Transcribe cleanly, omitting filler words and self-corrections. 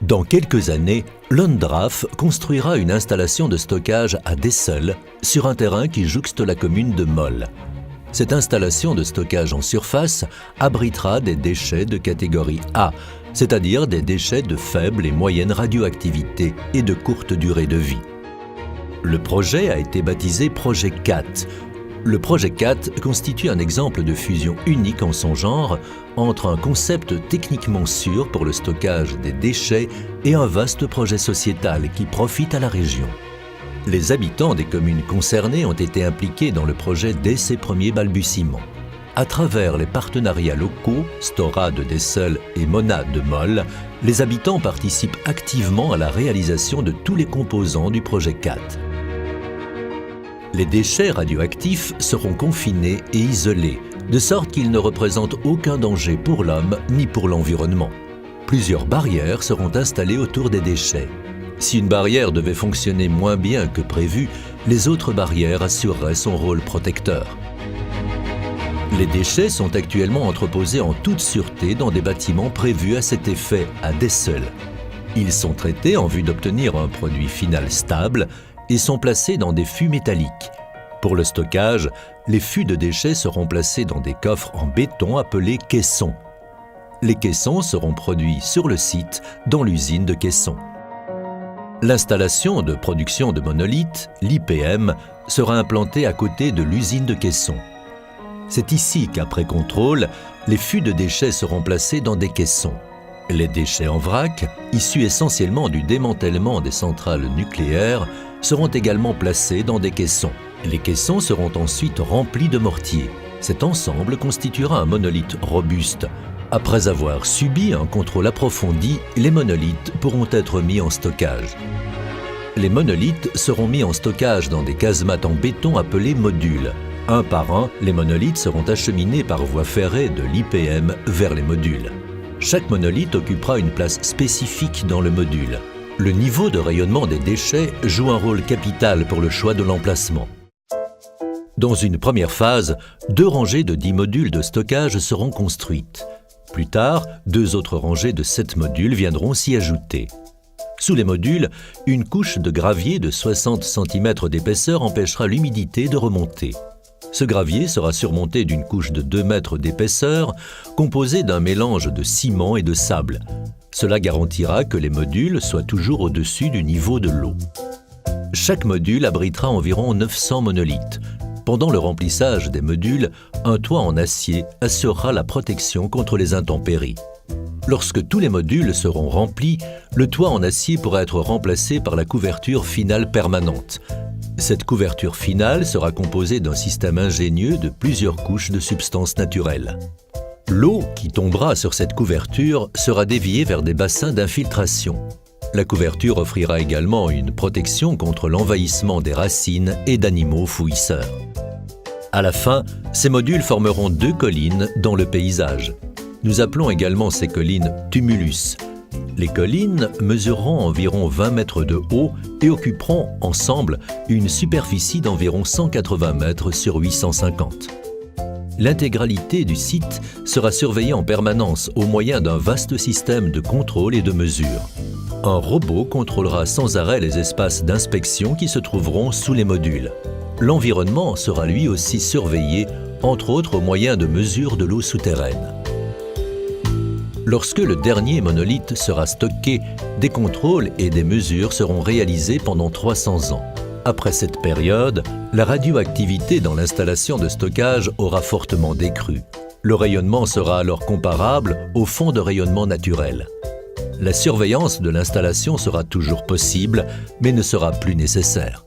Dans quelques années, Landraff construira une installation de stockage à Dessel, sur un terrain qui jouxte la commune de Mol. Cette installation de stockage en surface abritera des déchets de catégorie A, c'est-à-dire des déchets de faible et moyenne radioactivité et de courte durée de vie. Le projet a été baptisé Projet 4. Le projet 4 constitue un exemple de fusion unique en son genre entre un concept techniquement sûr pour le stockage des déchets et un vaste projet sociétal qui profite à la région. Les habitants des communes concernées ont été impliqués dans le projet dès ses premiers balbutiements. À travers les partenariats locaux, Stora de Dessel et Mona de Mol, les habitants participent activement à la réalisation de tous les composants du projet 4. Les déchets radioactifs seront confinés et isolés, de sorte qu'ils ne représentent aucun danger pour l'homme ni pour l'environnement. Plusieurs barrières seront installées autour des déchets. Si une barrière devait fonctionner moins bien que prévu, les autres barrières assureraient son rôle protecteur. Les déchets sont actuellement entreposés en toute sûreté dans des bâtiments prévus à cet effet à Dessel. Ils sont traités en vue d'obtenir un produit final stable et sont placés dans des fûts métalliques. Pour le stockage, les fûts de déchets seront placés dans des coffres en béton appelés caissons. Les caissons seront produits sur le site dans l'usine de caissons. L'installation de production de monolithes, l'IPM, sera implantée à côté de l'usine de caissons. C'est ici qu'après contrôle, les fûts de déchets seront placés dans des caissons. Les déchets en vrac, issus essentiellement du démantèlement des centrales nucléaires, seront également placés dans des caissons. Les caissons seront ensuite remplis de mortier. Cet ensemble constituera un monolithe robuste. Après avoir subi un contrôle approfondi, les monolithes pourront être mis en stockage. Les monolithes seront mis en stockage dans des casemates en béton appelés modules. Un par un, les monolithes seront acheminés par voie ferrée de l'IPM vers les modules. Chaque monolithe occupera une place spécifique dans le module. Le niveau de rayonnement des déchets joue un rôle capital pour le choix de l'emplacement. Dans une première phase, 2 rangées de 10 modules de stockage seront construites. Plus tard, 2 autres rangées de 7 modules viendront s'y ajouter. Sous les modules, une couche de gravier de 60 cm d'épaisseur empêchera l'humidité de remonter. Ce gravier sera surmonté d'une couche de 2 mètres d'épaisseur, composée d'un mélange de ciment et de sable. Cela garantira que les modules soient toujours au-dessus du niveau de l'eau. Chaque module abritera environ 900 monolithes. Pendant le remplissage des modules, un toit en acier assurera la protection contre les intempéries. Lorsque tous les modules seront remplis, le toit en acier pourra être remplacé par la couverture finale permanente. Cette couverture finale sera composée d'un système ingénieux de plusieurs couches de substances naturelles. L'eau qui tombera sur cette couverture sera déviée vers des bassins d'infiltration. La couverture offrira également une protection contre l'envahissement des racines et d'animaux fouisseurs. À la fin, ces modules formeront 2 collines dans le paysage. Nous appelons également ces collines tumulus. Les collines mesureront environ 20 mètres de haut et occuperont ensemble une superficie d'environ 180 mètres sur 850. L'intégralité du site sera surveillée en permanence au moyen d'un vaste système de contrôle et de mesure. Un robot contrôlera sans arrêt les espaces d'inspection qui se trouveront sous les modules. L'environnement sera lui aussi surveillé, entre autres au moyen de mesures de l'eau souterraine. Lorsque le dernier monolithe sera stocké, des contrôles et des mesures seront réalisés pendant 300 ans. Après cette période, la radioactivité dans l'installation de stockage aura fortement décru. Le rayonnement sera alors comparable au fond de rayonnement naturel. La surveillance de l'installation sera toujours possible, mais ne sera plus nécessaire.